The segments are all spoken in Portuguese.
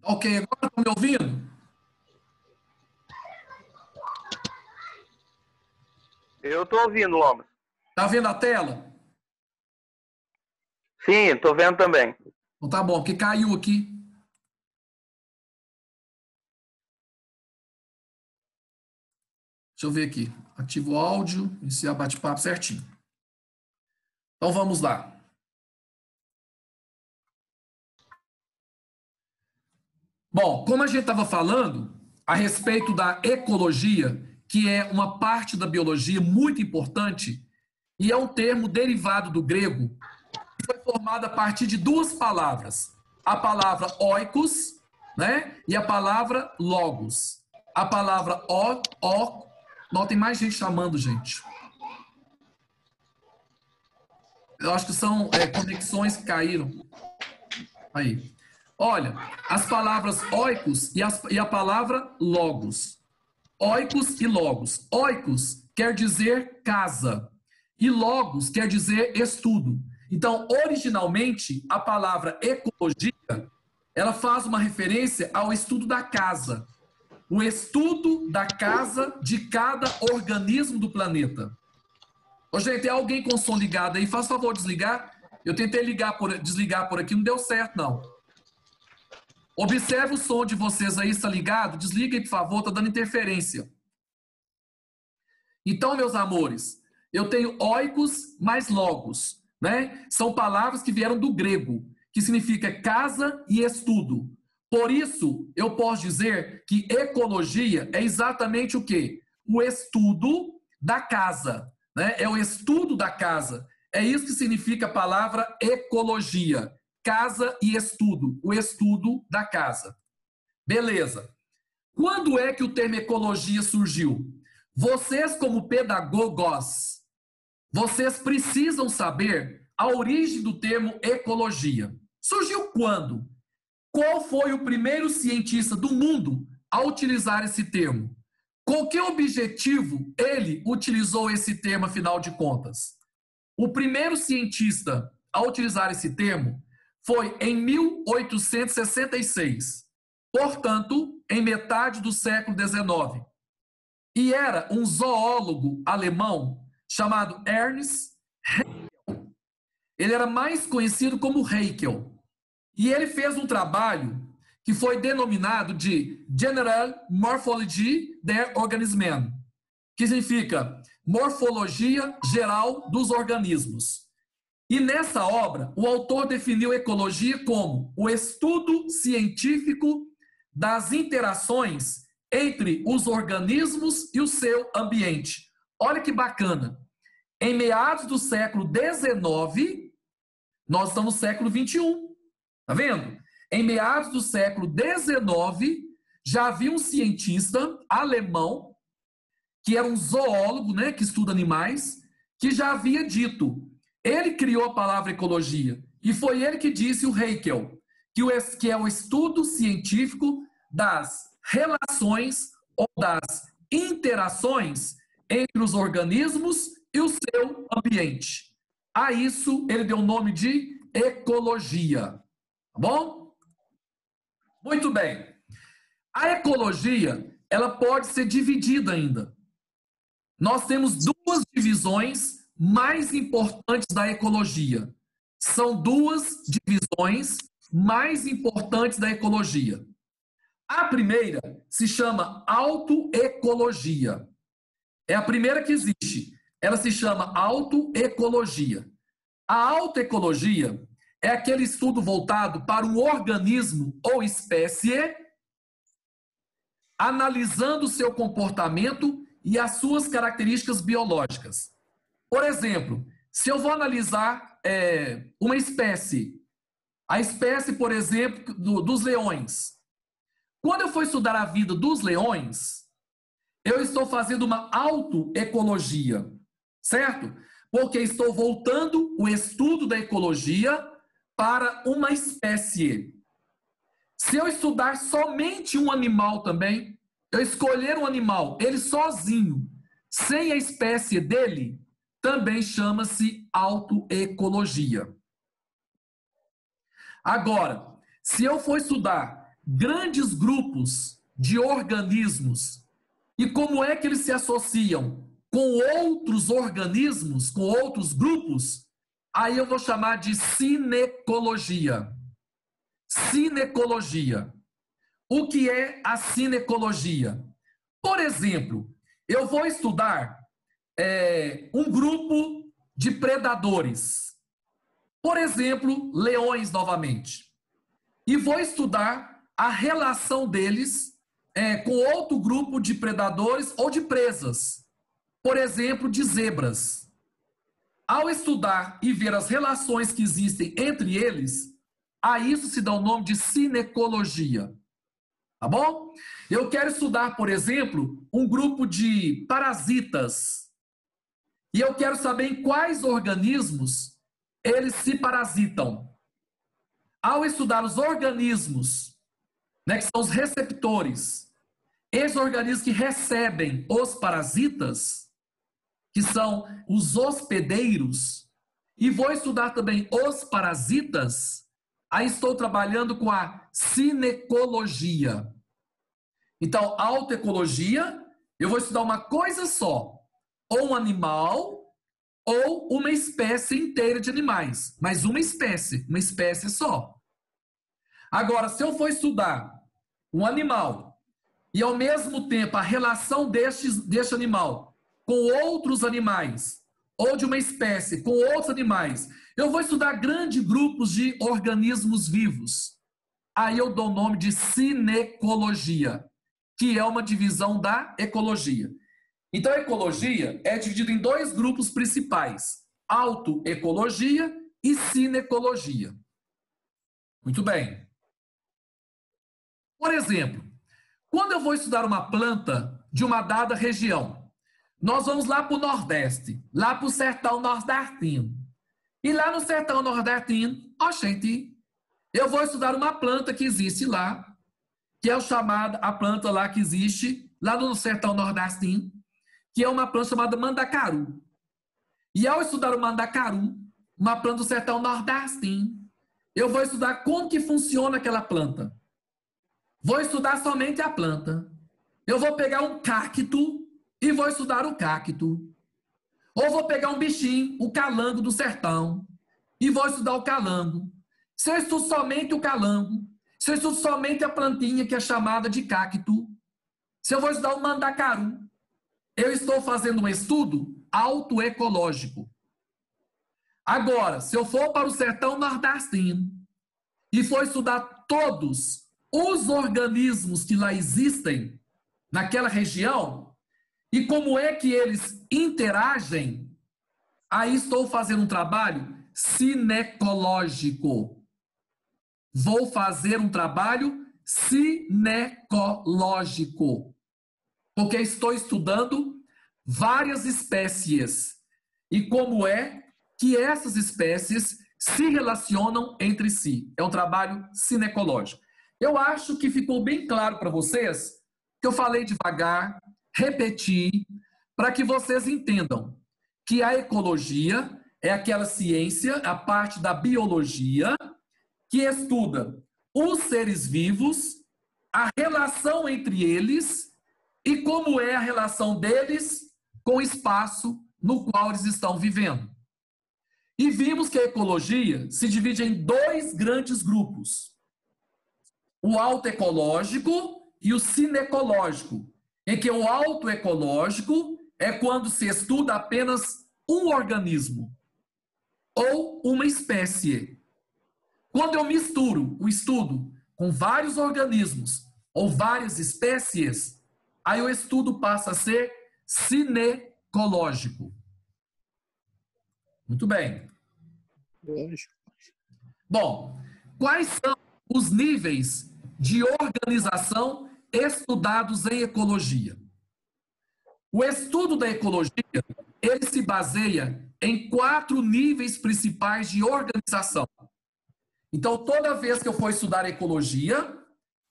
Ok, agora estão me ouvindo? Eu tô ouvindo, Lomas. Tá vendo a tela? Sim, tô vendo também. Então tá bom, porque caiu aqui. Deixa eu ver aqui. Ativo o áudio, iniciar bate-papo certinho. Então vamos lá. Bom, como a gente estava falando a respeito da ecologia, que é uma parte da biologia muito importante, e é um termo derivado do grego, que foi formado a partir de duas palavras. A palavra oikos, né? E a palavra logos. A palavra não, tem mais gente chamando, gente. Eu acho que são conexões que caíram. Aí. Olha, as palavras oikos e a palavra logos. Oikos e logos. Oikos quer dizer casa e logos quer dizer estudo. Então, originalmente, a palavra ecologia, ela faz uma referência ao estudo da casa. O estudo da casa de cada organismo do planeta. Ô, gente, tem alguém com som ligado aí? Faz favor de desligar. Eu tentei desligar por aqui, não deu certo, não. Observe o som de vocês aí, está ligado? Desliga aí, por favor, está dando interferência. Então, meus amores, eu tenho oikos mais logos, né? São palavras que vieram do grego, que significa casa e estudo. Por isso, eu posso dizer que ecologia é exatamente o quê? O estudo da casa, né? É o estudo da casa. É isso que significa a palavra ecologia. Casa e estudo, o estudo da casa. Beleza. Quando é que o termo ecologia surgiu? Vocês, como pedagogos, vocês precisam saber a origem do termo ecologia. Surgiu quando? Qual foi o primeiro cientista do mundo a utilizar esse termo? Com que objetivo ele utilizou esse termo, afinal de contas? O primeiro cientista a utilizar esse termo foi em 1866, portanto, em metade do século XIX. E era um zoólogo alemão chamado Ernst Haeckel. Ele era mais conhecido como Haeckel. E ele fez um trabalho que foi denominado de General Morphology der Organismen, que significa morfologia geral dos organismos. E nessa obra, o autor definiu ecologia como o estudo científico das interações entre os organismos e o seu ambiente. Olha que bacana. Em meados do século XIX, nós estamos no século XXI. Tá vendo? Em meados do século XIX, já havia um cientista alemão, que era um zoólogo, né, que estuda animais, que já havia dito. Ele criou a palavra ecologia. E foi ele que disse, o Haeckel, que é o estudo científico das relações ou das interações entre os organismos e o seu ambiente. A isso ele deu o nome de ecologia. Tá bom? Muito bem. A ecologia, ela pode ser dividida ainda. Nós temos duas divisões mais importantes da ecologia. São duas divisões mais importantes da ecologia. A primeira se chama autoecologia. É a primeira que existe. Ela se chama autoecologia. A autoecologia é aquele estudo voltado para um organismo ou espécie, analisando o seu comportamento e as suas características biológicas. Por exemplo, se eu vou analisar uma espécie, a espécie, por exemplo, dos leões. Quando eu for estudar a vida dos leões, eu estou fazendo uma autoecologia, certo? Porque estou voltando o estudo da ecologia para uma espécie. Se eu estudar somente um animal também, eu escolher um animal, ele sozinho, sem a espécie dele, também chama-se autoecologia. Agora, se eu for estudar grandes grupos de organismos e como é que eles se associam com outros organismos, com outros grupos, aí eu vou chamar de cinecologia. Cinecologia. O que é a cinecologia? Por exemplo, eu vou estudar um grupo de predadores. Por exemplo, leões novamente. E vou estudar a relação deles com outro grupo de predadores ou de presas. Por exemplo, de zebras. Ao estudar e ver as relações que existem entre eles, a isso se dá o nome de cinecologia. Tá bom? Eu quero estudar, por exemplo, um grupo de parasitas. E eu quero saber em quais organismos eles se parasitam. Ao estudar os organismos, que são os receptores, esses organismos que recebem os parasitas, que são os hospedeiros, e vou estudar também os parasitas, aí estou trabalhando com a cinecologia. Então, autoecologia, eu vou estudar uma coisa só, ou um animal, ou uma espécie inteira de animais, mas uma espécie só. Agora, se eu for estudar um animal, e ao mesmo tempo a relação deste animal com outros animais, ou de uma espécie com outros animais, eu vou estudar grandes grupos de organismos vivos. Aí eu dou o nome de cinecologia, que é uma divisão da ecologia. Então, a ecologia é dividida em dois grupos principais, autoecologia e cinecologia. Muito bem. Por exemplo, quando eu vou estudar uma planta de uma dada região, nós vamos lá para o Nordeste, lá para o sertão nordestino. E lá no sertão nordestino, gente, eu vou estudar uma planta que existe lá, que é a planta lá que existe, lá no sertão nordestino, que é uma planta chamada mandacaru. E ao estudar o mandacaru, uma planta do sertão nordestino, eu vou estudar como que funciona aquela planta. Vou estudar somente a planta. Eu vou pegar um cacto e vou estudar o cacto. Ou vou pegar um bichinho, o calango do sertão, e vou estudar o calango. Se eu estudo somente o calango, se eu estudo somente a plantinha que é chamada de cacto, se eu vou estudar o mandacaru, eu estou fazendo um estudo autoecológico. Agora, se eu for para o sertão nordestino e for estudar todos os organismos que lá existem naquela região e como é que eles interagem, aí estou fazendo um trabalho cinecológico. Vou fazer um trabalho cinecológico, porque estou estudando várias espécies e como é que essas espécies se relacionam entre si. É um trabalho cinecológico. Eu acho que ficou bem claro para vocês que eu falei devagar, repeti, para que vocês entendam que a ecologia é aquela ciência, a parte da biologia, que estuda os seres vivos, a relação entre eles e como é a relação deles com o espaço no qual eles estão vivendo. E vimos que a ecologia se divide em dois grandes grupos. O autoecológico e o cinecológico, em que o autoecológico é quando se estuda apenas um organismo ou uma espécie. Quando eu misturo o estudo com vários organismos ou várias espécies, aí o estudo passa a ser cinecológico. Muito bem. Bom, quais são os níveis de organização estudados em ecologia? O estudo da ecologia, ele se baseia em 4 níveis principais de organização. Então, toda vez que eu for estudar ecologia,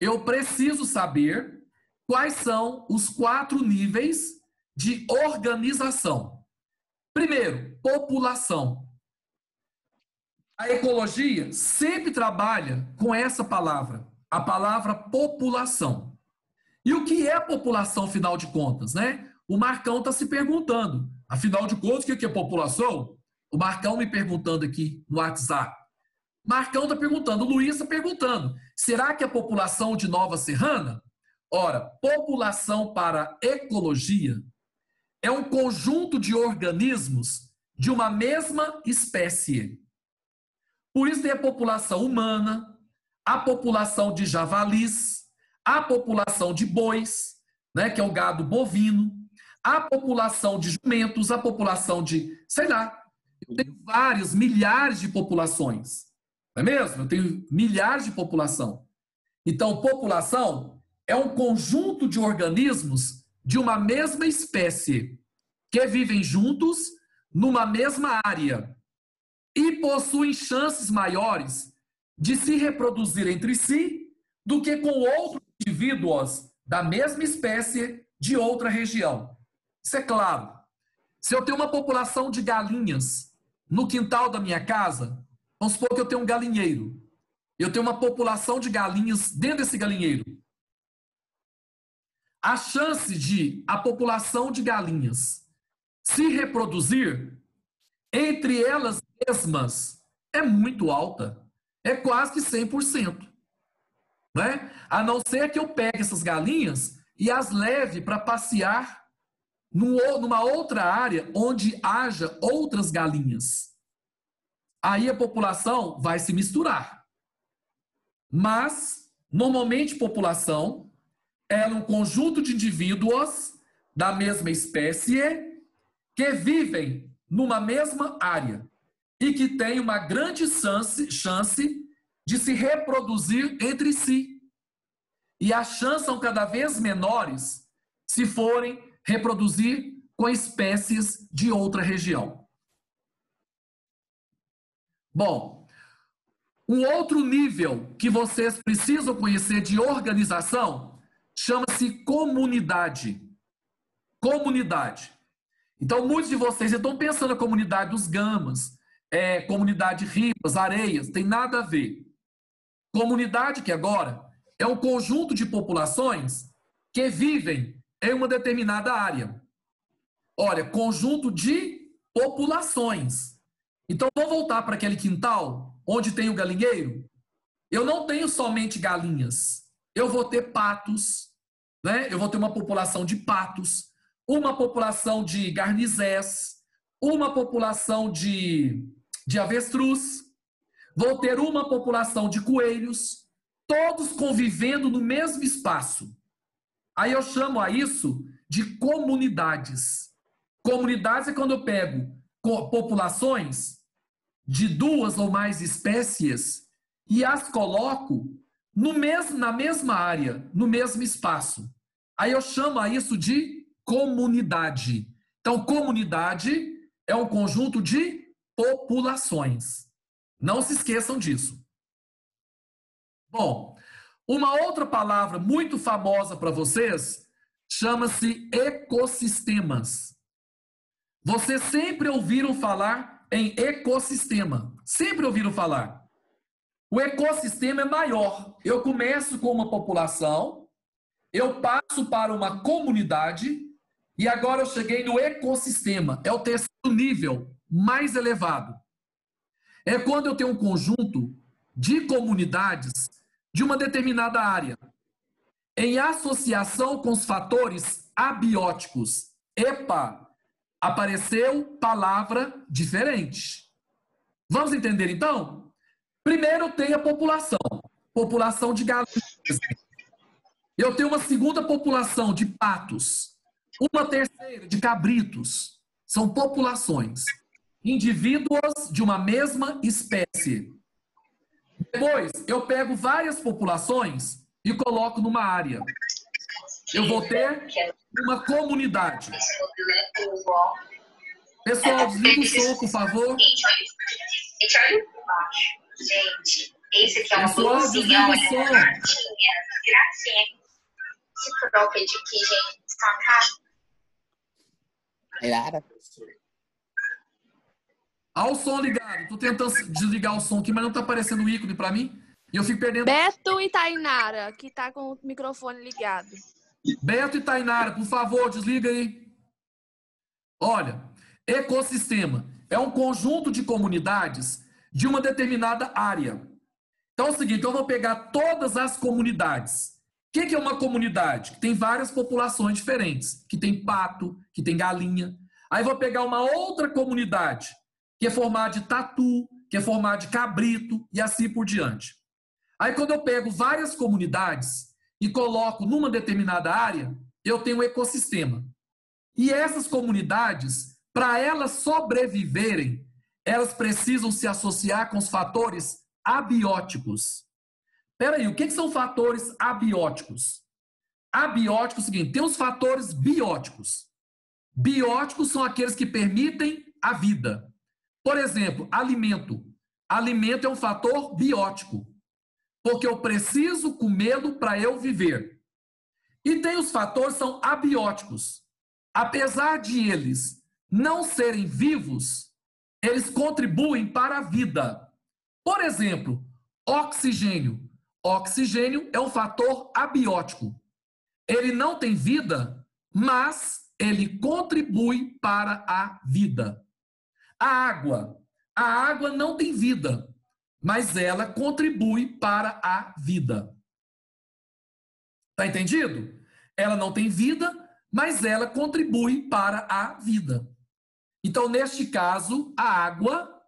eu preciso saber quais são os 4 níveis de organização. Primeiro, população. A ecologia sempre trabalha com essa palavra, a palavra população. E o que é população, afinal de contas, né? O Marcão está se perguntando. Afinal de contas, o que é população? O Marcão me perguntando aqui no WhatsApp. Marcão está perguntando, o Luiz está perguntando. Será que a população de Nova Serrana? Ora, população para ecologia é um conjunto de organismos de uma mesma espécie. Por isso tem a população humana, a população de javalis, a população de bois, né, que é o gado bovino, a população de jumentos, a população de, sei lá, eu tenho vários, milhares de populações. Não é mesmo? Eu tenho milhares de população. Então, população é um conjunto de organismos de uma mesma espécie que vivem juntos numa mesma área e possuem chances maiores de se reproduzir entre si do que com outros indivíduos da mesma espécie de outra região. Isso é claro. Se eu tenho uma população de galinhas no quintal da minha casa, vamos supor que eu tenho um galinheiro. Eu tenho uma população de galinhas dentro desse galinheiro. A chance de a população de galinhas se reproduzir entre elas mesmas é muito alta. É quase que 100%. Né? A não ser que eu pegue essas galinhas e as leve para passear numa outra área onde haja outras galinhas. Aí a população vai se misturar. Mas, normalmente, população é um conjunto de indivíduos da mesma espécie que vivem numa mesma área e que têm uma grande chance de se reproduzir entre si. E as chances são cada vez menores se forem reproduzir com espécies de outra região. Bom, um outro nível que vocês precisam conhecer de organização chama-se comunidade. Comunidade. Então, muitos de vocês estão pensando na comunidade dos gamas, comunidade de ribas, areias, tem nada a ver. Comunidade, que agora é um conjunto de populações que vivem em uma determinada área. Olha, conjunto de populações. Então, vou voltar para aquele quintal onde tem o galinheiro. Eu não tenho somente galinhas. Eu vou ter patos, né? Eu vou ter uma população de patos, uma população de garnizés, uma população de avestruz, vou ter uma população de coelhos, todos convivendo no mesmo espaço. Aí eu chamo a isso de comunidades. Comunidades é quando eu pego populações de 2 ou mais espécies e as coloco na mesma área, no mesmo espaço. Aí eu chamo a isso de comunidade. Então, comunidade é um conjunto de populações. Não se esqueçam disso. Bom, uma outra palavra muito famosa para vocês chama-se ecossistemas. Vocês sempre ouviram falar em ecossistema. Sempre ouviram falar. O ecossistema é maior. Eu começo com uma população, eu passo para uma comunidade e agora eu cheguei no ecossistema. É o terceiro nível mais elevado. É quando eu tenho um conjunto de comunidades de uma determinada área, em associação com os fatores abióticos. Epa, apareceu palavra diferente. Vamos entender então? Primeiro tem a população de galinhas. Eu tenho uma segunda população de patos, uma terceira de cabritos. São populações, indivíduos de uma mesma espécie. Depois, eu pego várias populações e coloco numa área. Eu vou ter uma comunidade. Pessoal, desliga o som, por favor. Gente, esse aqui é um Pessoal, desliga o som. Gracinha. Esse cropped aqui, gente, saca? Olha o som ligado. Tô tentando desligar o som aqui, mas não tá aparecendo o ícone para mim. E eu fico perdendo... Beto e Tainara, que tá com o microfone ligado. Beto e Tainara, por favor, desliga aí. Olha, ecossistema é um conjunto de comunidades de uma determinada área. Então é o seguinte, eu vou pegar todas as comunidades. O que é uma comunidade? Que tem várias populações diferentes, que tem pato, que tem galinha. Aí vou pegar uma outra comunidade, que é formada de tatu, que é formada de cabrito e assim por diante. Aí quando eu pego várias comunidades e coloco numa determinada área, eu tenho um ecossistema. E essas comunidades, para elas sobreviverem, elas precisam se associar com os fatores abióticos. Espera aí, o que são fatores abióticos? Abióticos é o seguinte, tem os fatores bióticos. Bióticos são aqueles que permitem a vida. Por exemplo, alimento. Alimento é um fator biótico, porque eu preciso comê-lo para eu viver. E tem os fatores que são abióticos. Apesar de eles não serem vivos, eles contribuem para a vida. Por exemplo, oxigênio. Oxigênio é um fator abiótico. Ele não tem vida, mas ele contribui para a vida. A água não tem vida, mas ela contribui para a vida. Tá entendido? Ela não tem vida, mas ela contribui para a vida. Então, neste caso, a água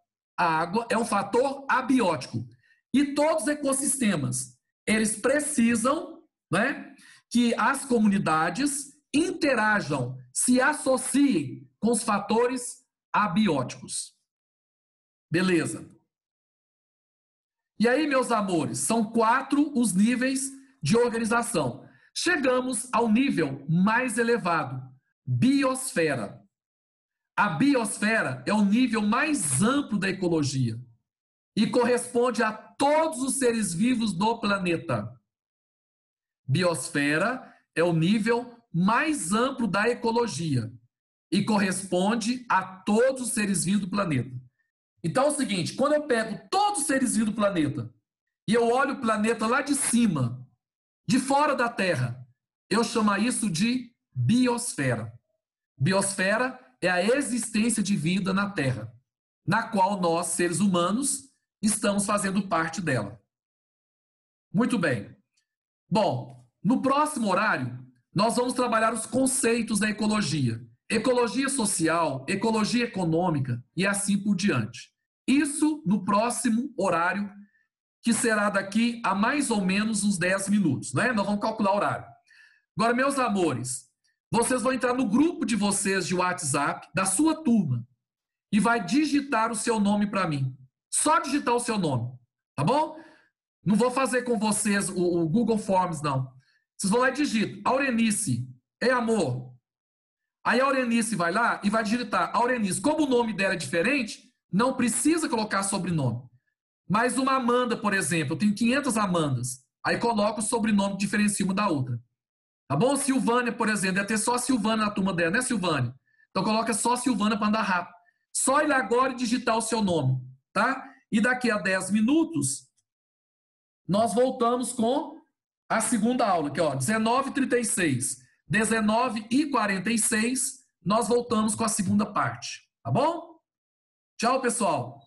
é um fator abiótico. E todos os ecossistemas, eles precisam, né, que as comunidades interajam, se associem com os fatores abióticos. Beleza. E aí, meus amores, são 4 os níveis de organização. Chegamos ao nível mais elevado, biosfera. A biosfera é o nível mais amplo da ecologia e corresponde a todos os seres vivos do planeta. Biosfera é o nível mais amplo da ecologia e corresponde a todos os seres vivos do planeta. Então é o seguinte, quando eu pego todos os seres vivos do planeta e eu olho o planeta lá de cima, de fora da Terra, eu chamo isso de biosfera. Biosfera é a existência de vida na Terra, na qual nós, seres humanos, estamos fazendo parte dela. Muito bem. Bom, no próximo horário, nós vamos trabalhar os conceitos da ecologia. Ecologia social, ecologia econômica e assim por diante. Isso no próximo horário, que será daqui a mais ou menos uns 10 minutos, né? Nós vamos calcular o horário. Agora, meus amores, vocês vão entrar no grupo de vocês de WhatsApp, da sua turma, e vai digitar o seu nome para mim. Só digitar o seu nome, tá bom? Não vou fazer com vocês o Google Forms, não. Vocês vão lá e digitam. Aurenice, amor. Aí a Aurenice vai lá e vai digitar. Aurenice, como o nome dela é diferente, não precisa colocar sobrenome. Mas uma Amanda, por exemplo, eu tenho 500 Amandas. Aí coloco o sobrenome que diferencia uma da outra. Tá bom? Silvânia, por exemplo, deve ter só a Silvânia na turma dela, né, Silvânia? Então coloca só Silvânia para andar rápido. Só ir agora e digitar o seu nome, tá? E daqui a 10 minutos, nós voltamos com a segunda aula, que ó, 19h36, 19h46, nós voltamos com a segunda parte, tá bom? Tchau, pessoal!